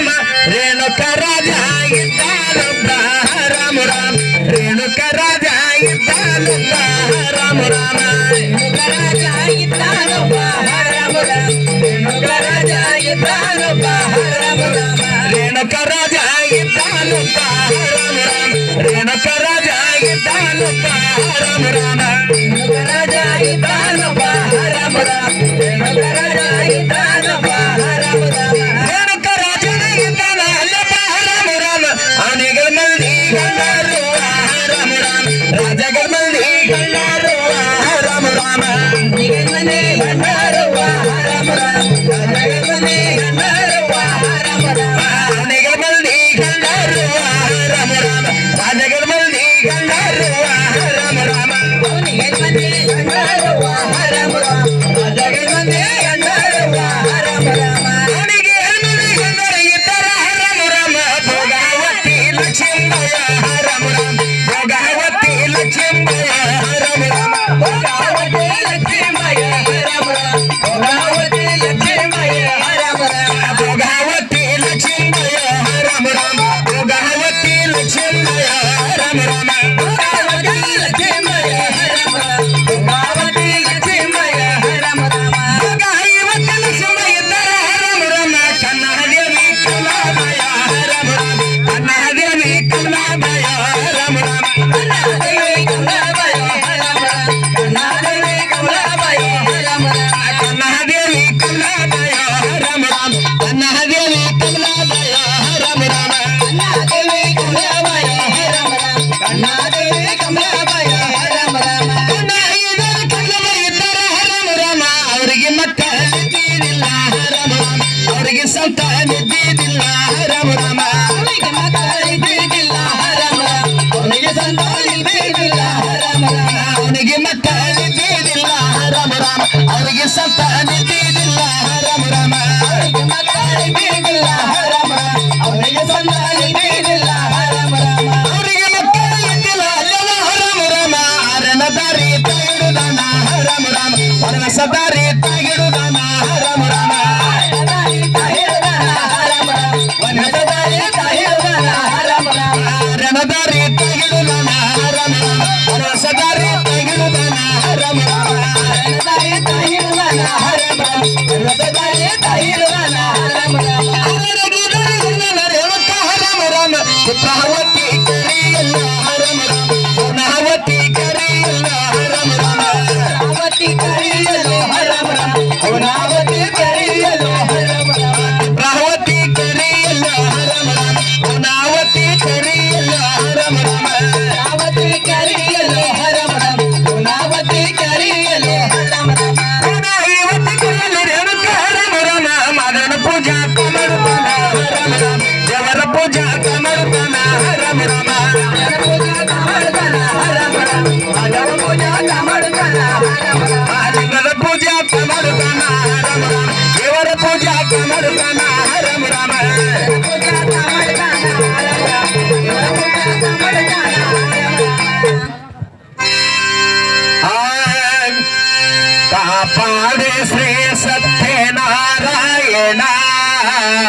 ರಾಮ ರೇಣುಕ ರಾಜ ಇದ್ದಾನೊಬ್ಬ ರಾಮ ರಾಮ ರೇಣುಕ ರಾಜ ಇದ್ದಾನೊಬ್ಬ ರಾಮ ರಾಮ ರೇಣುಕ ರಾಜ ಇದ್ದಾನೊಬ್ಬ ರಾಮ ರಾಮ ರೇಣುಕ ರಾಜ ಇದ್ದಾನೊಬ್ಬ ರಾಮ ರಾಮ ರೇಣುಕ ರಾಜ ಇದ್ದಾನೊಬ್ಬ ರಾಮ ರಾಮ ರೇಣುಕ ರಾಜ ಇದ್ದಾನೊಬ್ಬ ರಾಮ ರಾಮ ರೇಣುಕ ರಾಜ ಇದ್ದಾನೊಬ್ಬ ರಾಮ ರಾಮ ರೇಣುಕ ರಾಜ ಇದ್ದಾನೊಬ್ಬ ರಾಮ ರಾಮ ರೇಣುಕ ರಾಜನ ಇದ್ದಾನ ಅಲ್ಲಪ್ಪ ರಾಮ ರಾಮ ಅವನಿಗೆ ಮಂದಿ ಗಂಡರು ರಾಮ ರಾಮ ರಾಜಗಳ ಮಂದಿ ಗಂಡರು ರಾಮ ರಾಮ ಅವನಿಗೆ ಮಂದಿ ಗಂಡರು ರಾಮ ರಾಮ ರಾಜಗಳ ಮಂದಿ ಗಂಡರು ರಾಮ ರಾಮ ಅವನಿಗೆ ಮಂದಿ ಗಂಡರು ರಾಮ ರಾಮ ರಾಜಗಳ ಮಂದಿ ಗಂಡರು ರಾಮ ರಾಮ ಅವನಿಗೆ ಮಂದಿ ಗಂಡರು ರಾಮ ರಾಮ ರಾಜಗಳ ಮಂದಿ ಗಂಡರು ರಾಮ ರಾಮ ಅವನಿಗೆ ಮಂದಿ ಗಂಡರು ಇದ್ದರ ರಾಮ ರಾಮ ಭೋಗಾವತಿ ಲಕ್ಷ್ಮೀಯ ರಾಮ ರಾಮ ಭೋಗಾವತಿ ಲಕ್ಷ್ಮೀಯ ರಾಮ ರಾಮ ಭೋಗಾವತಿ ಲಕ್ಷ್ಮೀಯ ರಾಮ ರಾಮ ಭೋಗಾವತಿ ಲಕ್ಷ್ಮೀಯ ರಾಮ ರಾಮ ಭೋಗಾವತಿ ಲಕ್ಷ್ಮೀಯ ರಾಮ ರಾಮ ಭೋಗಾವತಿ ಲಕ್ಷ್ಮೀಯ ರಾಮ ರಾಮ ಭೋಗಾವತಿ ಲಕ್ಷ್ಮೀಯ ರಾಮ ರಾಮ ಭೋಗಾವತಿ ಲಕ್ಷ್ಮೀಯ ರಾಮ ರಾಮ ಭೋಗಾವತಿ ಲಕ್ಷ್ಮೀಯ ಇದ್ದರ ರಾಮ ರಾಮ ಕನ್ನಡದೇವಿ ಕಮಲಾಮಯ ರಾಮ ರಾಮ ಕನ್ನಡದೇವಿ ಕಮಲಾಮಯ ರಾಮ ರಾಮ ಕನ್ನಡದೇವಿ ಕಮಲಾಮಯ ರಾಮ ರಾಮ ಕನ್ನಡದೇವಿ ಕಮಲಾಮಯ ರಾಮ ರಾಮ ಕನ್ನಡದೇವಿ ಕಮಲಾಮಯ ರಾಮ ರಾಮ ಕನ್ನಡದೇವಿ ಕಮಲಾಮಯ ರಾಮ ರಾಮ ಕನ್ನಡದೇವಿ ಕಮಲಾಮಯ ರಾಮ ರಾಮ ಕನ್ನಡದೇವಿ ಕಮಲಾಮಯ ರಾಮ ರಾಮ ಕನ್ನಡದೇವಿ ಕಮಲಾಮಯ ಇದ್ದರ ರಾಮ ರಾಮ ಅವರಿಗೆ ಮಕ್ಕಳಿದ್ದಿಲ್ಲ ರಾಮ ರಾಮ ಅವರಿಗೆ ಸಂತಾನಿದ್ದಿಲ್ಲ ರಾಮ ರಾಮ ಅವರಿಗೆ ಮಕ್ಕಳಿದ್ದಿಲ್ಲ ರಾಮ ರಾಮ ಅವರಿಗೆ ಸಂತಾನಿದ್ದಿಲ್ಲ ರಾಮ ರಾಮ ಅವನಿಗೆ ಮಕ್ಕಳಿದ್ದಿಲ್ಲ ರಾಮ ರಾಮ ಅವರಿಗೆ ಸಂತಾನಿದ್ದಿಲ್ಲ ರಾಮ ರಾಮ ಅವರಿಗೆ ಮಕ್ಕಳಿದ್ದಿಲ್ಲ ರಾಮ ರಾಮ ಅವರಿಗೆ ಸಂತಾನಿದ್ದಿಲ್ಲ ರಾಮ ರಾಮ ಅವರಿಗೆ ಮಕ್ಕಳು ಇದ್ದಿಲ್ಲ ಅಲ್ಲವ ರಾಮ ರಾಮ ಅರನ ದಾರಿ ತಗಿಡುದಾನ ರಾಮ ರಾಮ ಅರನ ಸದಾರಿ ತಗಿಡುದಾನ ರಾಮ ರಾಮ ರಣದಾರಿ ತಗಿಡುದಾನ ರಾಮ ರಾಮ ರಸದಾರಿ ತಗಿಡುದಾನ ರಾಮ ರಾಮ ರಣದಾರಿ ತಗಿಡುದಾನ ರಾಮ ರಾಮ ರಸದಾರಿ ತಗಿಡುದಾನ ರಾಮ ರಾಮ ರೇಣುಕ ರಾಮ ರಾಮ ಚಿತ್ರಾವತಿ ಕರಿಯಲ್ಲ ರಾಮ ರಾಮ ಪೂರ್ಣಾವತಿ ಕರಿಯಲ್ಲ ರಾಮ ರಾಮ ರಾವತಿ ಕರಿಯಲ್ಲ ರಾಮ ರಾಮ ಪೂರ್ಣಾವತಿ ಕರಿಯಲ್ಲ ರಾಮ ರಾಮ ಚಿತ್ರಾವತಿ ಕರಿಯಲ್ಲ ರಾಮ ರಾಮ ಪೂರ್ಣಾವತಿ ಕರಿಯಲ್ಲ ರಾಮ ರಾಮ ರಾವತಿ ಕರಿಯಲ್ಲ ರಾಮ ರಾಮ ಪೂರ್ಣಾವತಿ ಕರಿಯಲ್ಲ ರಾಮ ರಾಮ ಪೂರ್ಣಾವತಿ ಕರಿಯಲ್ಲ ರೇಣುಕ ರಾಮ ರಾಮ ಮದನ ಪೂಜಾ ಕಮರುತ್ತಾನ ರಾಮ ರಾಮ ದೇವರ ಪೂಜಾ ಕಮರುತ್ತಾನ ರಾಮ ರಾಮ ದೇವರ ಪೂಜಾ ಕಮರುತ್ತಾನ ರಾಮ ರಾಮ ದೇವರ ಪೂಜಾ ಕಮರುತ್ತಾನ ರಾಮ ರಾಮ ದೇವರ ಪೂಜಾ ಕಮರುತ್ತಾನ ರಾಮ ರಾಮ ದೇವರ ಪೂಜಾ ಕಮರುತ್ತಾನ ರಾಮ ರಾಮ ಪೂಜಾ ಕಮರುತ್ತಾನ ರಾಮ ರಾಮ ದೇವರ ಪೂಜಾ ಕಮರುತ್ತಾನ ಕಾಪಾಡೆ ಶ್ರೀ ಸತ್ಯನಾರಾಯಣ